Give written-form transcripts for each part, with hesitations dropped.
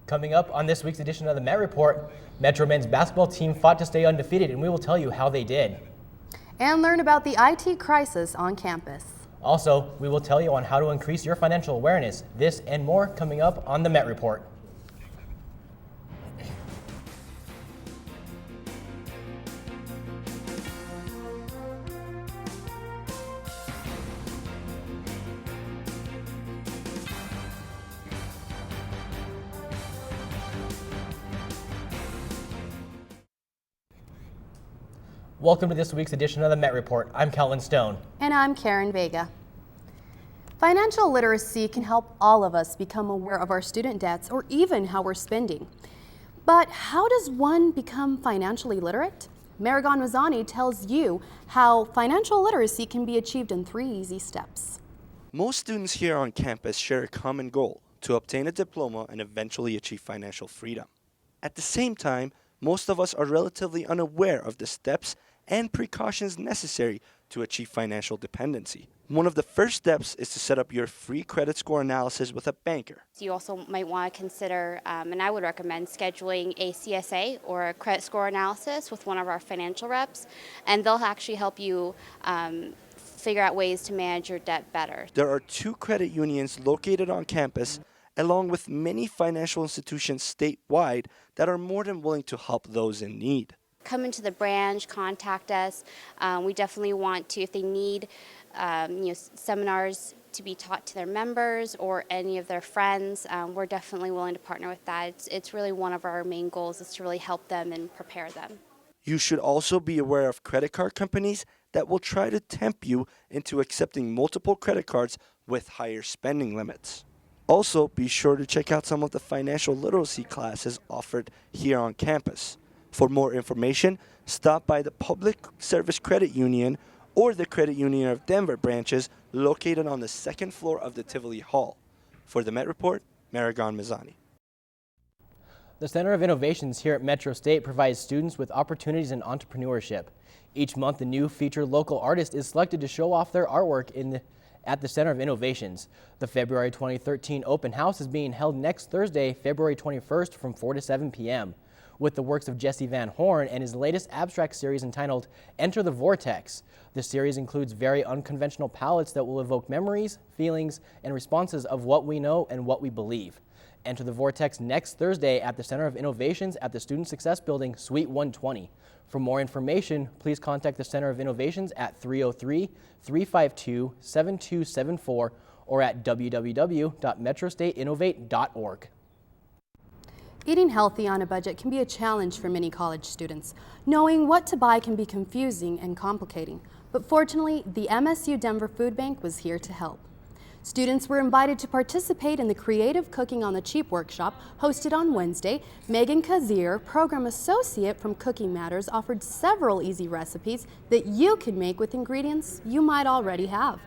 Coming up on this week's edition of the Met Report, Metro men's basketball team fought to stay undefeated, and we will tell you how they did. And learn about the IT crisis on campus. Also, we will tell you on how to increase your financial awareness. This and more coming up on the Met Report. Welcome to this week's edition of the Met Report. I'm Kellan Stone. And I'm Vega. Financial literacy can help all of us become aware of our student debts or even how we're spending. But how does one become financially literate? Aragon tells you how financial literacy can be achieved in 3 easy steps. Most students here on campus share a common goal: to obtain a diploma and eventually achieve financial freedom. At the same time, most of us are relatively unaware of the steps and precautions necessary to achieve financial dependency. One of the first steps is to set up your free credit score analysis with a banker. You also might want to consider, and I would recommend, scheduling a CSA or a credit score analysis with one of our financial reps, and they'll actually help you figure out ways to manage your debt better. There are 2 credit unions located on campus, along with many financial institutions statewide that are more than willing to help those in need. Come into the branch, contact us. We definitely want to, if they need seminars to be taught to their members or any of their friends, we're definitely willing to partner with that. It's really one of our main goals, is to really help them and prepare them. You should also be aware of credit card companies that will try to tempt you into accepting multiple credit cards with higher spending limits. Also, be sure to check out some of the financial literacy classes offered here on campus. For more information, stop by the Public Service Credit Union or the Credit Union of Denver branches located on the 2nd floor of the Tivoli Hall. For the Met Report, Aragon. The Center of Innovations here at Metro State provides students with opportunities in entrepreneurship. Each month, a new featured local artist is selected to show off their artwork at the Center of Innovations. The February 2013 open house is being held next Thursday, February 21st from 4 to 7 p.m. with the works of Jesse Van Horn and his latest abstract series entitled Enter the Vortex. The series includes very unconventional palettes that will evoke memories, feelings, and responses of what we know and what we believe. Enter the Vortex next Thursday at the Center of Innovations at the Student Success Building, Suite 120. For more information, please contact the Center of Innovations at 303-352-7274 or at www.metrostateinnovate.org. Eating healthy on a budget can be a challenge for many college students. Knowing what to buy can be confusing and complicating, but fortunately, the MSU Denver Food Bank was here to help. Students were invited to participate in the Creative Cooking on the Cheap workshop hosted on Wednesday. Megan Kazier, program associate from Cooking Matters, offered several easy recipes that you can make with ingredients you might already have.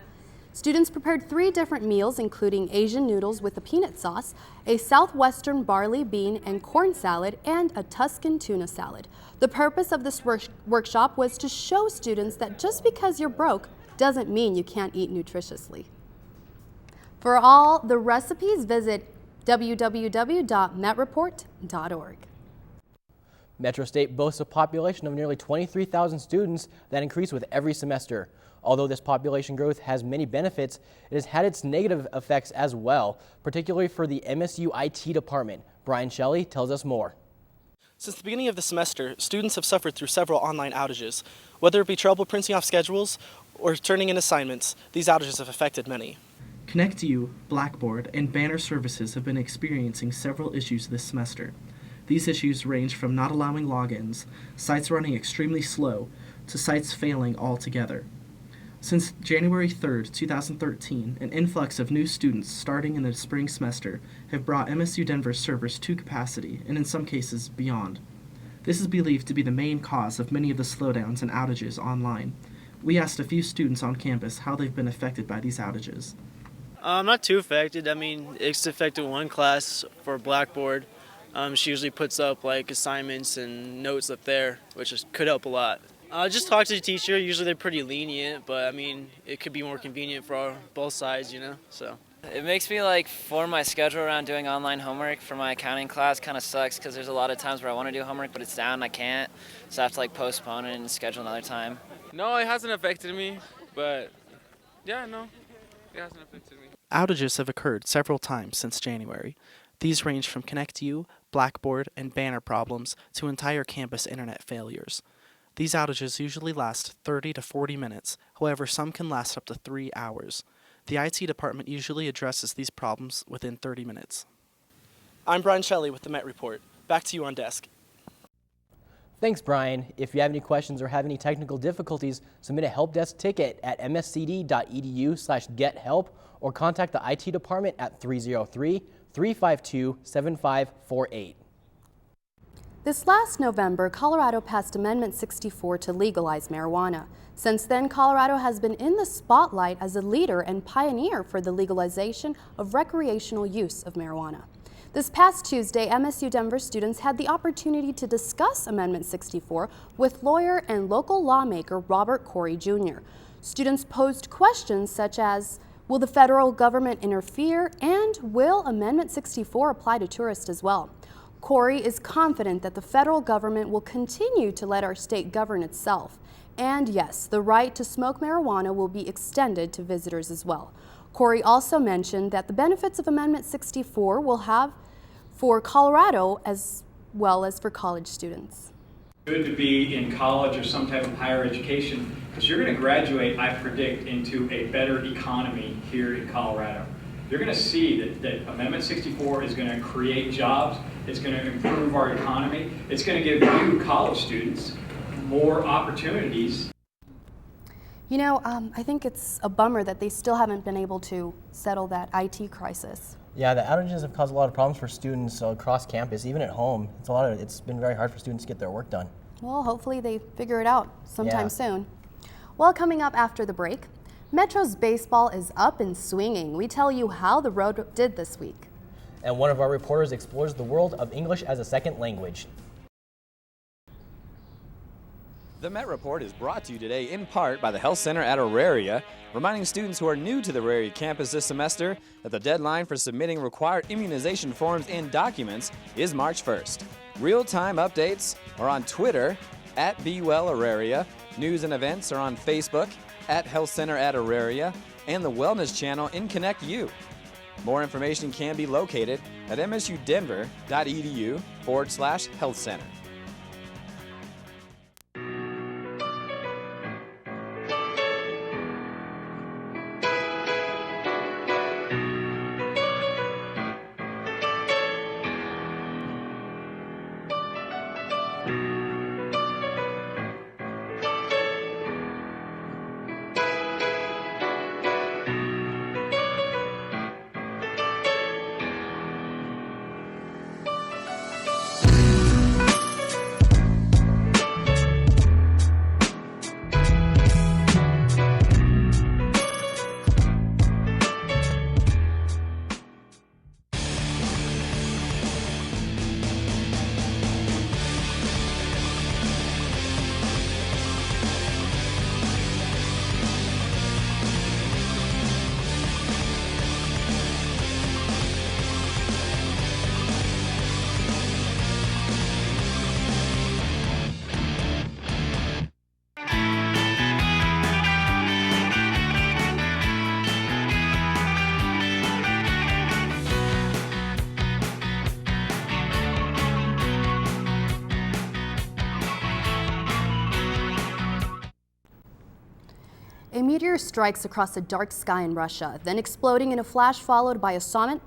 Students prepared 3 different meals, including Asian noodles with a peanut sauce, a Southwestern barley, bean, and corn salad, and a Tuscan tuna salad. The purpose of this workshop was to show students that just because you're broke doesn't mean you can't eat nutritiously. For all the recipes, visit www.metreport.org. Metro State boasts a population of nearly 23,000 students that increase with every semester. Although this population growth has many benefits, it has had its negative effects as well, particularly for the MSU IT department. Brian Shelley tells us more. Since the beginning of the semester, students have suffered through several online outages. Whether it be trouble printing off schedules or turning in assignments, these outages have affected many. ConnectU, Blackboard, and Banner services have been experiencing several issues this semester. These issues range from not allowing logins, sites running extremely slow, to sites failing altogether. Since January 3rd, 2013, an influx of new students starting in the spring semester have brought MSU Denver's servers to capacity, and in some cases, beyond. This is believed to be the main cause of many of the slowdowns and outages online. We asked a few students on campus how they've been affected by these outages. Not too affected. I mean, it's affected one class for Blackboard. She usually puts up like assignments and notes up there, which could help a lot. Just talk to the teacher. Usually they're pretty lenient, but I mean, it could be more convenient for both sides, you know, so. It makes me like form my schedule around doing online homework for my accounting class. Kind of sucks because there's a lot of times where I want to do homework but it's down and I can't, so I have to like postpone it and schedule another time. No, it hasn't affected me, but yeah, no, it hasn't affected me. Outages have occurred several times since January. These range from ConnectU, Blackboard, and banner problems to entire campus internet failures. These outages usually last 30 to 40 minutes, however some can last up to 3 hours. The IT department usually addresses these problems within 30 minutes. I'm Brian Shelley with the Met Report. Back to you on desk. Thanks, Brian. If you have any questions or have any technical difficulties, submit a help desk ticket at mscd.edu/gethelp or contact the IT department at 303-352-7548. This last November, Colorado passed Amendment 64 to legalize marijuana. Since then, Colorado has been in the spotlight as a leader and pioneer for the legalization of recreational use of marijuana. This past Tuesday, MSU Denver students had the opportunity to discuss Amendment 64 with lawyer and local lawmaker Robert Corey Jr. Students posed questions such as, will the federal government interfere, and will Amendment 64 apply to tourists as well? Corey is confident that the federal government will continue to let our state govern itself. And yes, the right to smoke marijuana will be extended to visitors as well. Corey also mentioned that the benefits of Amendment 64 will have for Colorado as well as for college students. Good to be in college or some type of higher education because you're going to graduate, I predict, into a better economy here in Colorado. You're going to see that Amendment 64 is going to create jobs, it's going to improve our economy, it's going to give you college students more opportunities. You know, I think it's a bummer that they still haven't been able to settle that IT crisis. Yeah, the outages have caused a lot of problems for students across campus, even at home. It's been very hard for students to get their work done. Well, hopefully they figure it out sometime soon. Well, coming up after the break, Metro's baseball is up and swinging. We tell you how the road did this week. And one of our reporters explores the world of English as a second language. The Met Report is brought to you today in part by the Health Center at Auraria, reminding students who are new to the Auraria campus this semester that the deadline for submitting required immunization forms and documents is March 1st. Real-time updates are on Twitter at BeWellAuraria. News and events are on Facebook at Health Center at Auraria and the Wellness channel in ConnectU. More information can be located at msudenver.edu/health center. A meteor strikes across a dark sky in Russia, then exploding in a flash followed by a sonic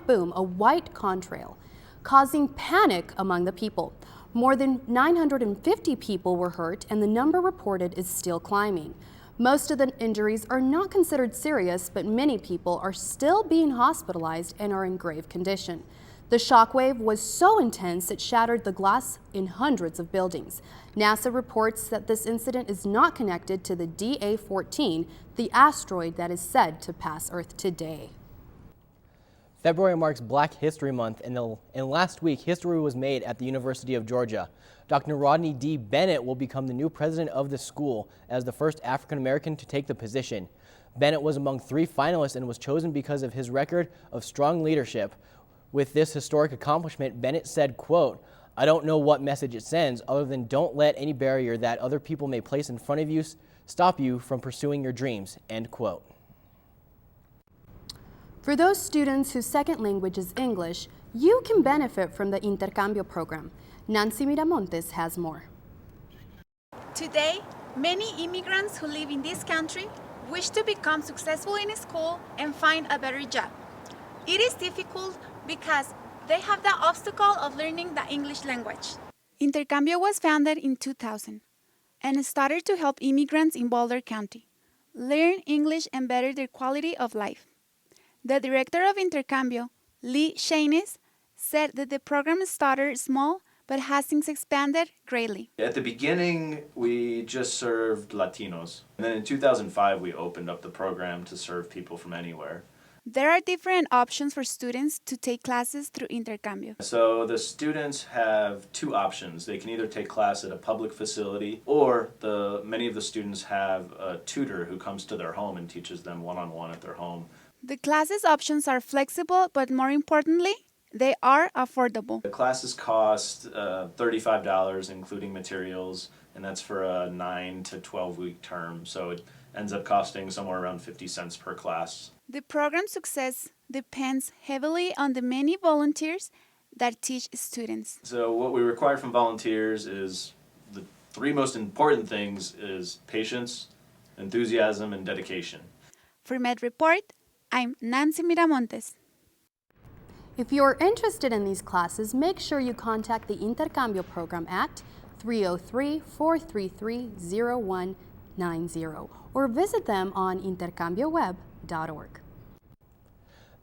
boom, a white contrail, causing panic among the people. More than 950 people were hurt, and the number reported is still climbing. Most of the injuries are not considered serious, but many people are still being hospitalized and are in grave condition. The shockwave was so intense it shattered the glass in hundreds of buildings. NASA reports that this incident is not connected to the DA-14, the asteroid that is said to pass Earth today. February marks Black History Month, and last week, history was made at the University of Georgia. Dr. Rodney D. Bennett will become the new president of the school as the first African American to take the position. Bennett was among 3 finalists and was chosen because of his record of strong leadership. With this historic accomplishment, Bennett said, quote, "I don't know what message it sends other than don't let any barrier that other people may place in front of you stop you from pursuing your dreams," end quote. For those students whose second language is English, you can benefit from the Intercambio program. Nancy Miramontes has more. Today, many immigrants who live in this country wish to become successful in school and find a better job. It is difficult because they have the obstacle of learning the English language. Intercambio was founded in 2000 and started to help immigrants in Boulder County learn English and better their quality of life. The director of Intercambio, Lee Shanis, said that the program started small but has since expanded greatly. At the beginning, we just served Latinos. And then in 2005, we opened up the program to serve people from anywhere. There are different options for students to take classes through Intercambio. So the students have 2 options. They can either take class at a public facility, or many of the students have a tutor who comes to their home and teaches them one-on-one at their home. The classes options are flexible, but more importantly, they are affordable. The classes cost $35, including materials, and that's for a 9 to 12-week term, so it ends up costing somewhere around 50 cents per class. The program's success depends heavily on the many volunteers that teach students. So what we require from volunteers is the 3 most important things is patience, enthusiasm, and dedication. For Med Report, I'm Nancy Miramontes. If you're interested in these classes, make sure you contact the Intercambio program at 303-433-0190 or visit them on intercambioweb.org.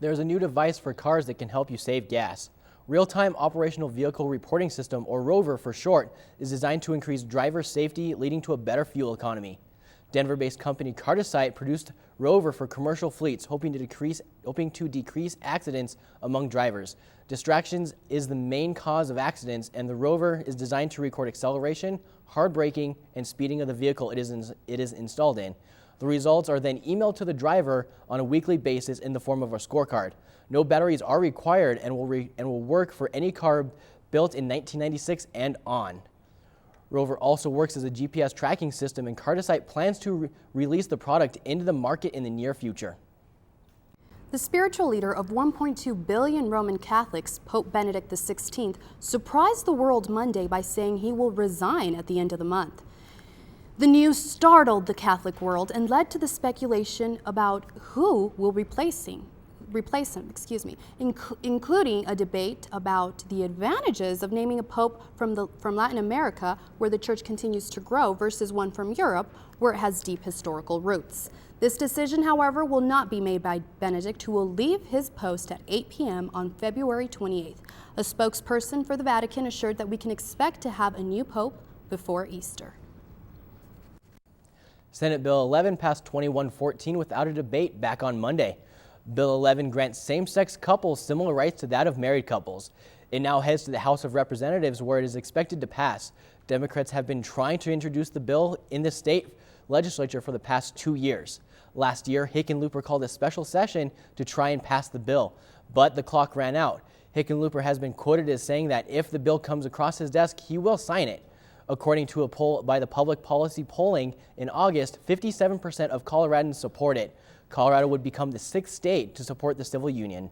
There's a new device for cars that can help you save gas. Real-Time Operational Vehicle Reporting System, or ROVR for short, is designed to increase driver safety, leading to a better fuel economy. Denver-based company Cartesite produced ROVR for commercial fleets, hoping to decrease accidents among drivers. Distractions is the main cause of accidents, and the ROVR is designed to record acceleration, hard braking, and speeding of the vehicle it is installed in. The results are then emailed to the driver on a weekly basis in the form of a scorecard. No batteries are required and will work for any car built in 1996 and on. ROVR also works as a GPS tracking system, and Cartesite plans to release the product into the market in the near future. The spiritual leader of 1.2 billion Roman Catholics, Pope Benedict XVI, surprised the world Monday by saying he will resign at the end of the month. The news startled the Catholic world and led to the speculation about who will replace him, including a debate about the advantages of naming a pope from Latin America, where the church continues to grow, versus one from Europe, where it has deep historical roots. This decision, however, will not be made by Benedict, who will leave his post at 8 p.m. on February 28th. A spokesperson for the Vatican assured that we can expect to have a new pope before Easter. Senate Bill 11 passed 2114 without a debate back on Monday. Bill 11 grants same-sex couples similar rights to that of married couples. It now heads to the House of Representatives, where it is expected to pass. Democrats have been trying to introduce the bill in the state legislature for the past 2 years. Last year, Hickenlooper called a special session to try and pass the bill, but the clock ran out. Hickenlooper has been quoted as saying that if the bill comes across his desk, he will sign it. According to a poll by the Public Policy Polling in August, 57% of Coloradans support it. Colorado would become the 6th state to support the civil union.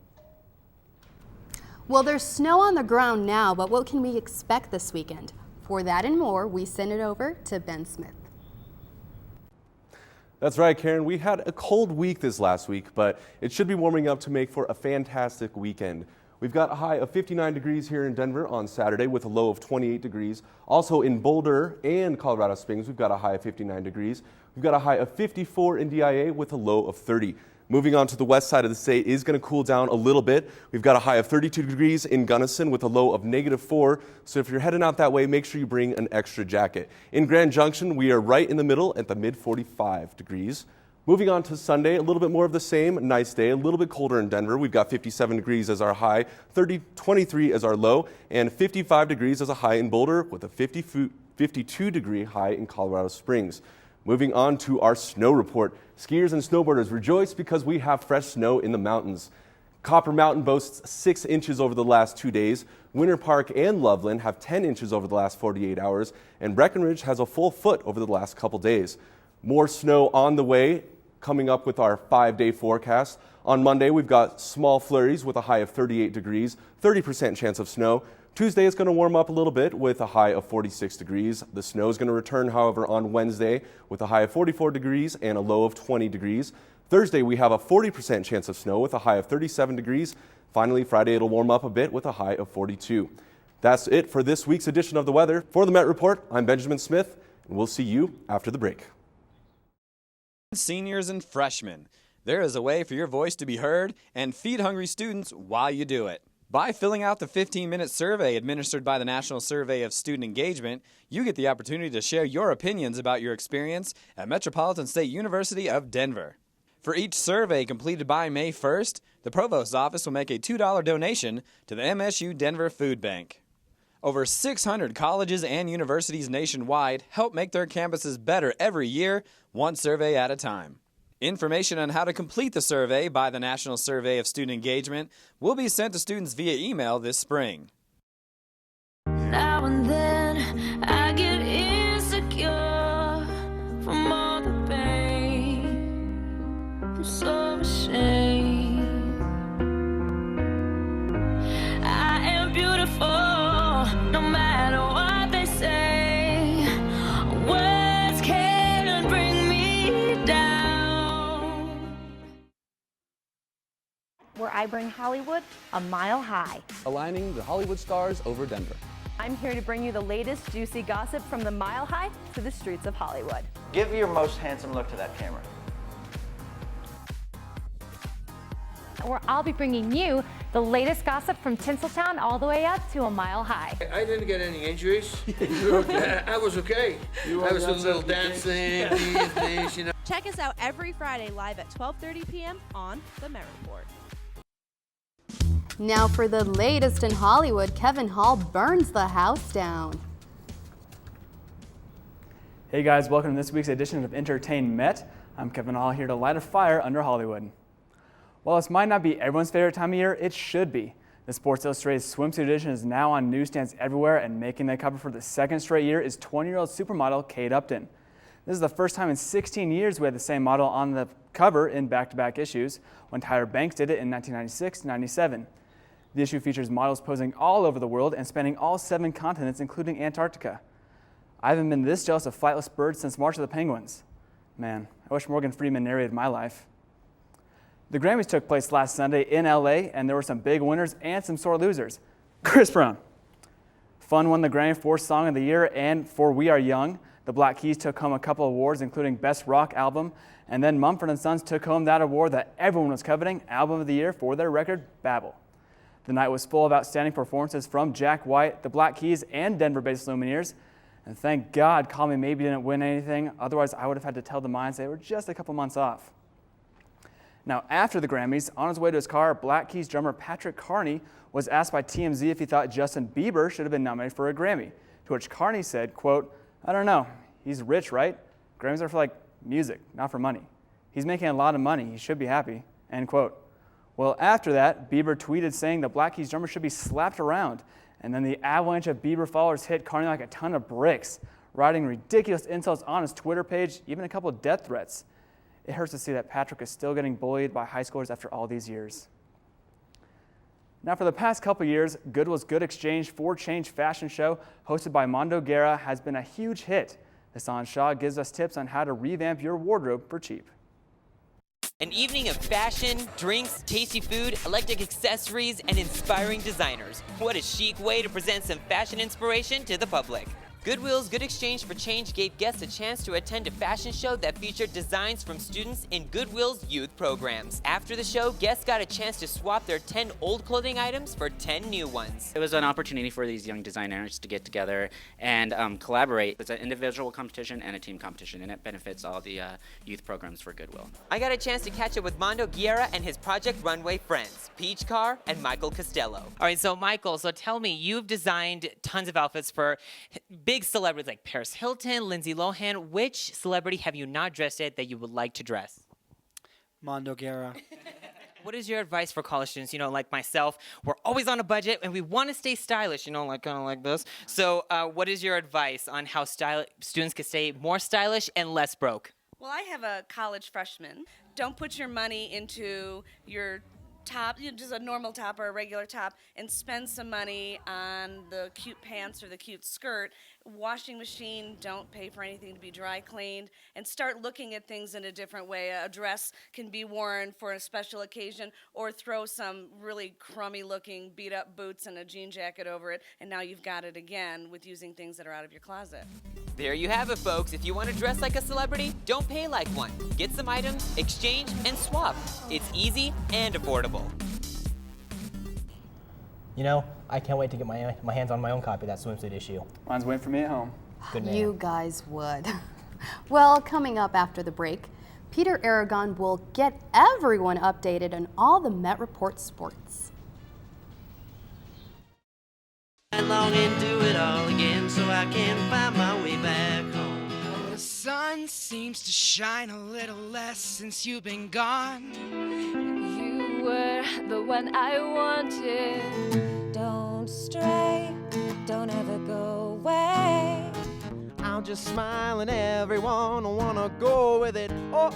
Well, there's snow on the ground now, but what can we expect this weekend? For that and more, we send it over to Ben Smith. That's right, Karen. We had a cold week this last week, but it should be warming up to make for a fantastic weekend. We've got a high of 59 degrees here in Denver on Saturday with a low of 28 degrees. Also in Boulder and Colorado Springs, we've got a high of 59 degrees. We've got a high of 54 in DIA with a low of 30. Moving on to the west side of the state is going to cool down a little bit. We've got a high of 32 degrees in Gunnison with a low of -4. So if you're heading out that way, make sure you bring an extra jacket. In Grand Junction, we are right in the middle at the mid-45 degrees. Moving on to Sunday, a little bit more of the same. Nice day, a little bit colder in Denver. We've got 57 degrees as our high, 23 as our low, and 55 degrees as a high in Boulder with a 52-degree high in Colorado Springs. Moving on to our snow report. Skiers and snowboarders rejoice because we have fresh snow in the mountains. Copper Mountain boasts 6 inches over the last 2 days. Winter Park and Loveland have 10 inches over the last 48 hours. And Breckenridge has a full foot over the last couple days. More snow on the way, coming up with our 5-day forecast. On Monday, we've got small flurries with a high of 38 degrees, 30% chance of snow. Tuesday is going to warm up a little bit with a high of 46 degrees. The snow is going to return, however, on Wednesday with a high of 44 degrees and a low of 20 degrees. Thursday, we have a 40% chance of snow with a high of 37 degrees. Finally, Friday, it'll warm up a bit with a high of 42. That's it for this week's edition of the weather. For the Met Report, I'm Benjamin Smith, and we'll see you after the break. Seniors and freshmen, there is a way for your voice to be heard and feed hungry students while you do it. By filling out the 15-minute survey administered by the National Survey of Student Engagement, you get the opportunity to share your opinions about your experience at Metropolitan State University of Denver. For each survey completed by May 1st, the Provost's office will make a $2 donation to the MSU Denver Food Bank. Over 600 colleges and universities nationwide help make their campuses better every year, one survey at a time. Information on how to complete the survey by the National Survey of Student Engagement will be sent to students via email this spring. Now and then I get insecure from all the pain. I'm so ashamed. I am beautiful no matter what they say. Words can't bring me down. Where I bring Hollywood a mile high. Aligning the Hollywood stars over Denver. I'm here to bring you the latest juicy gossip from the mile high to the streets of Hollywood. Give your most handsome look to that camera. Where I'll be bringing you the latest gossip from Tinseltown all the way up to a mile high. I didn't get any injuries. I was okay. I was doing a little dancing, these, you know. Check us out every Friday live at 12:30 p.m. on The Met Report. Now for the latest in Hollywood, Kevin Hall burns the house down. Hey guys, welcome to this week's edition of EntertainMET. I'm Kevin Hall here to light a fire under Hollywood. While this might not be everyone's favorite time of year, it should be. The Sports Illustrated swimsuit edition is now on newsstands everywhere, and making the cover for the second straight year is 20-year-old supermodel Kate Upton. This is the first time in 16 years we had the same model on the cover in back-to-back issues, when Tyra Banks did it in 1996 and 97. The issue features models posing all over the world and spanning all 7 continents, including Antarctica. I haven't been this jealous of flightless birds since March of the Penguins. Man, I wish Morgan Freeman narrated my life. The Grammys took place last Sunday in LA, and there were some big winners and some sore losers. Chris Brown. Fun won the Grammy for Song of the Year, and for We Are Young, the Black Keys took home a couple awards, including Best Rock Album, and then Mumford & Sons took home that award that everyone was coveting, Album of the Year, for their record, Babel. The night was full of outstanding performances from Jack White, the Black Keys, and Denver-based Lumineers. And thank God Call Me Maybe didn't win anything, otherwise I would have had to tell the Minds they were just a couple months off. Now, after the Grammys, on his way to his car, Black Keys drummer Patrick Carney was asked by TMZ if he thought Justin Bieber should have been nominated for a Grammy, to which Carney said, quote, "I don't know. He's rich, right? Grammys are for, like, music, not for money. He's making a lot of money. He should be happy," end quote. Well, after that, Bieber tweeted saying the Black Keys drummer should be slapped around, and then the avalanche of Bieber followers hit Carney like a ton of bricks, writing ridiculous insults on his Twitter page, even a couple of death threats. It hurts to see that Patrick is still getting bullied by high schoolers after all these years. Now, for the past couple years, Goodwill's Good Exchange for Change fashion show, hosted by Mondo Guerra, has been a huge hit. Hassan Shah gives us tips on how to revamp your wardrobe for cheap. An evening of fashion, drinks, tasty food, eclectic accessories, and inspiring designers. What a chic way to present some fashion inspiration to the public. Goodwill's Good Exchange for Change gave guests a chance to attend a fashion show that featured designs from students in Goodwill's youth programs. After the show, guests got a chance to swap their 10 old clothing items for 10 new ones. It was an opportunity for these young designers to get together and collaborate. It's an individual competition and a team competition, and it benefits all the youth programs for Goodwill. I got a chance to catch up with Mondo Guerra and his Project Runway friends, Peach Carr and Michael Costello. All right, so Michael, tell me, you've designed tons of outfits for big celebrities like Paris Hilton, Lindsay Lohan. Which celebrity have you not dressed yet that you would like to dress? Mondo Guerra. What is your advice for college students? You know, like myself, we're always on a budget and we want to stay stylish, you know, like kind of like this. So what is your advice on how students can stay more stylish and less broke? Well, I have a college freshman. Don't put your money into your top, just a normal top or a regular top, and spend some money on the cute pants or the cute skirt. Washing machine, don't pay for anything to be dry cleaned, and start looking at things in a different way. A dress can be worn for a special occasion, or throw some really crummy looking beat up boots and a jean jacket over it, and now you've got it again with using things that are out of your closet. There you have it, folks. If you want to dress like a celebrity, don't pay like one. Get some items, exchange, and swap. It's easy and affordable. You know, I can't wait to get my hands on my own copy of that swimsuit issue. Mine's waiting for me at home. Good man. You guys would. Well, coming up after the break, Peter Aragon will get everyone updated on all the Met Report sports. I long and do it all again so I can find my way back home. The sun seems to shine a little less since you've been gone. You were the one I wanted. Don't stray, don't ever go away. I'll just smile and everyone will wanna go with it. Oh.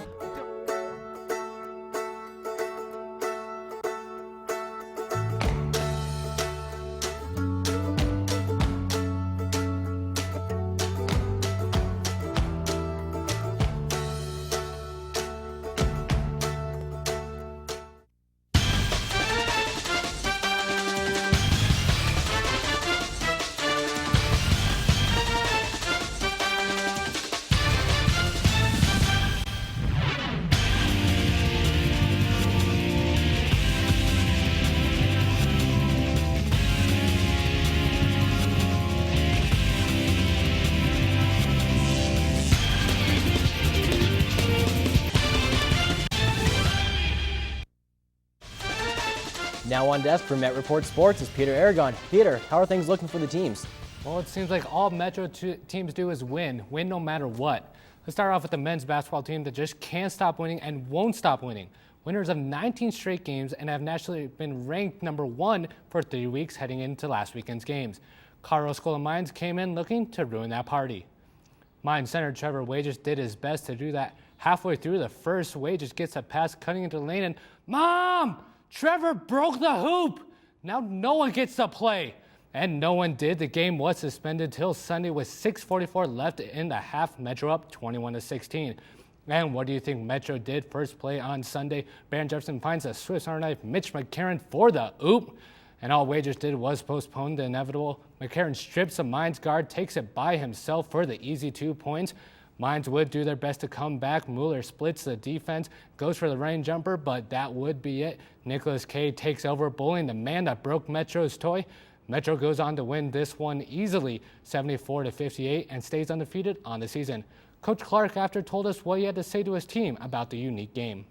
Now on desk for Met Report Sports is Peter Aragon. Peter, how are things looking for the teams? Well, it seems like all Metro teams do is win no matter what. Let's start off with the men's basketball team that just can't stop winning and won't stop winning. Winners of 19 straight games and have nationally been ranked #1 for 3 weeks heading into last weekend's games. Colorado School of Mines came in looking to ruin that party. Mines center Trevor Wages did his best to do that. Halfway through the first, Wages gets a pass cutting into the lane and, "Mom! Trevor broke the hoop! Now no one gets to play." And no one did. The game was suspended till Sunday with 6:44 left in the half. Metro up 21-16. And what do you think Metro did first play on Sunday? Baron Jefferson finds a Swiss Army knife Mitch McCarron for the oop. And all Wages did was postpone the inevitable. McCarron strips a Mines guard, takes it by himself for the easy 2 points. Mines would do their best to come back. Mueller splits the defense, goes for the rain jumper, but that would be it. Nicholas K takes over, bullying the man that broke Metro's toy. Metro goes on to win this one easily, 74-58, and stays undefeated on the season. Coach Clark after told us what he had to say to his team about the unique game.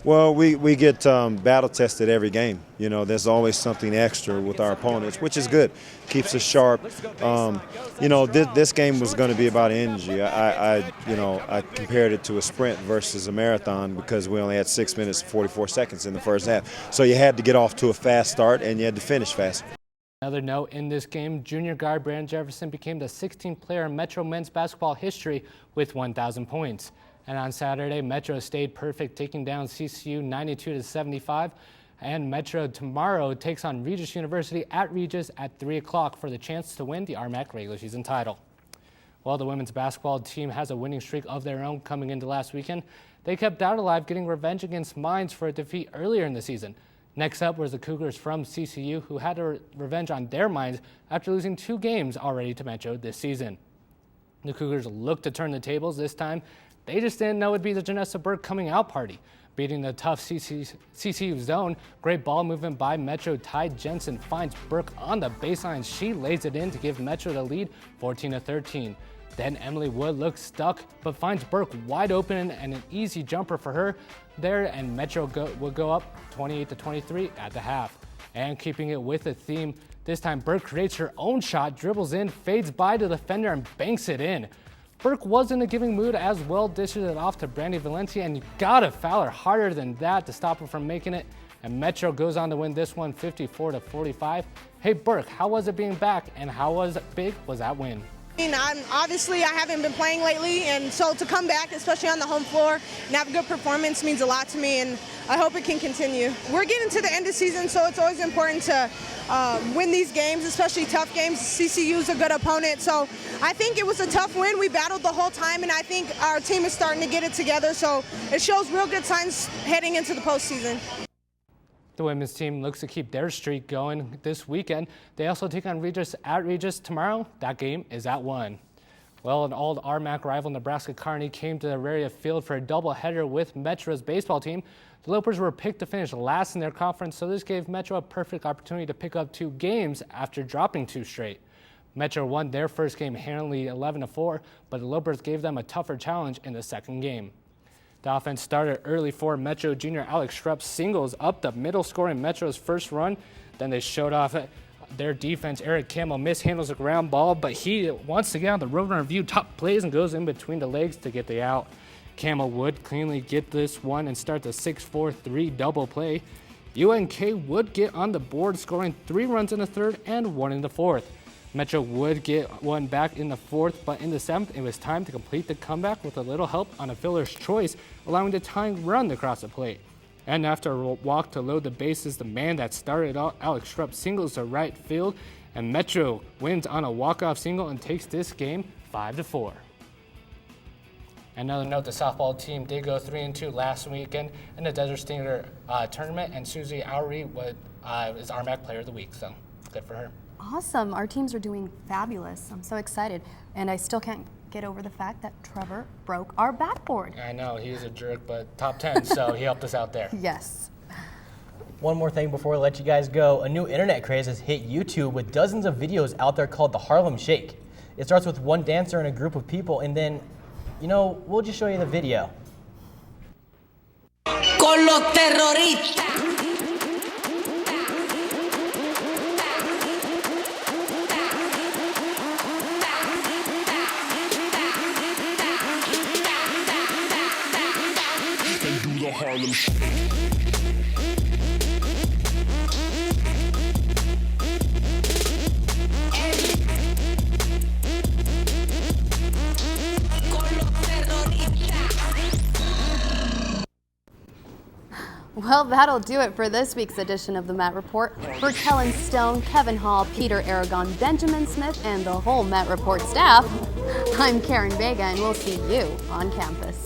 Well, we get battle tested every game. You know, there's always something extra with our opponents, which is good. Keeps us sharp. You know, this game was going to be about energy. I compared it to a sprint versus a marathon because we only had 6 minutes and 44 seconds in the first half. So you had to get off to a fast start and you had to finish fast. Another note in this game, junior guard Brandon Jefferson became the 16th player in Metro men's basketball history with 1,000 points. And on Saturday, Metro stayed perfect, taking down CCU 92-75. And Metro tomorrow takes on Regis University at Regis at 3 o'clock for the chance to win the RMAC regular season title. While the women's basketball team has a winning streak of their own coming into last weekend, they kept doubt alive, getting revenge against Mines for a defeat earlier in the season. Next up was the Cougars from CCU, who had a revenge on their Mines after losing 2 games already to Metro this season. The Cougars looked to turn the tables this time. They just didn't know it'd be the Janessa Burke coming out party. Beating the tough CCU zone, great ball movement by Metro. Ty Jensen finds Burke on the baseline. She lays it in to give Metro the lead, 14-13. Then Emily Wood looks stuck, but finds Burke wide open and an easy jumper for her there, and Metro would go up 28-23 at the half. And keeping it with the theme, This time, Burke creates her own shot, dribbles in, fades by the defender, and banks it in. Burke was in a giving mood as well, dishes it off to Brandy Valencia, and you gotta foul her harder than that to stop her from making it. And Metro goes on to win this one 54-45. Hey Burke, how was it being back, and how big was that win? Obviously, I haven't been playing lately, and so to come back, especially on the home floor, and have a good performance means a lot to me, and I hope it can continue. We're getting to the end of season, so it's always important to win these games, especially tough games. CCU is a good opponent, so I think it was a tough win. We battled the whole time, and I think our team is starting to get it together, so it shows real good signs heading into the postseason. The women's team looks to keep their streak going this weekend. They also take on Regis at Regis tomorrow. That game is at 1. Well, an old RMAC rival Nebraska Kearney came to the Auraria Field for a doubleheader with Metro's baseball team. The Lopers were picked to finish last in their conference, so this gave Metro a perfect opportunity to pick up 2 games after dropping 2 straight. Metro won their first game handily 11-4, but the Lopers gave them a tougher challenge in the second game. The offense started early for Metro. Junior Alex Schrupp singles up the middle, scoring Metro's first run. Then they showed off their defense. Eric Campbell mishandles a ground ball, but he wants to get on the road runner view, top plays, and goes in between the legs to get the out. Campbell would cleanly get this one and start the 6-4-3 double play. UNK would get on the board, scoring 3 runs in the third and 1 in the fourth. Metro would get one back in the fourth, but in the seventh, it was time to complete the comeback with a little help on a fielder's choice, allowing the tying run across the plate. And after a walk to load the bases, the man that started out, Alex Schrupp, singles to right field, and Metro wins on a walk-off single and takes this game 5-4. Another note, the softball team did go 3-2 last weekend in the Desert Stinger tournament, and Susie Oury is RMAC Player of the Week, so good for her. Awesome. Our teams are doing fabulous. I'm so excited. And I still can't get over the fact that Trevor broke our backboard. I know, he's a jerk, but top 10, so he helped us out there. Yes. One more thing before we let you guys go. A new internet craze has hit YouTube with dozens of videos out there called the Harlem Shake. It starts with one dancer and a group of people, and then, we'll just show you the video. Con los terroristas. Harlem Shake. Well, that'll do it for this week's edition of the Met Report. For Kellan Stone, Kevin Hall, Peter Aragon, Benjamin Smith, and the whole Met Report staff, I'm Karen Vega, and we'll see you on campus.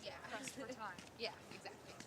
Yeah, for time. Yeah, exactly.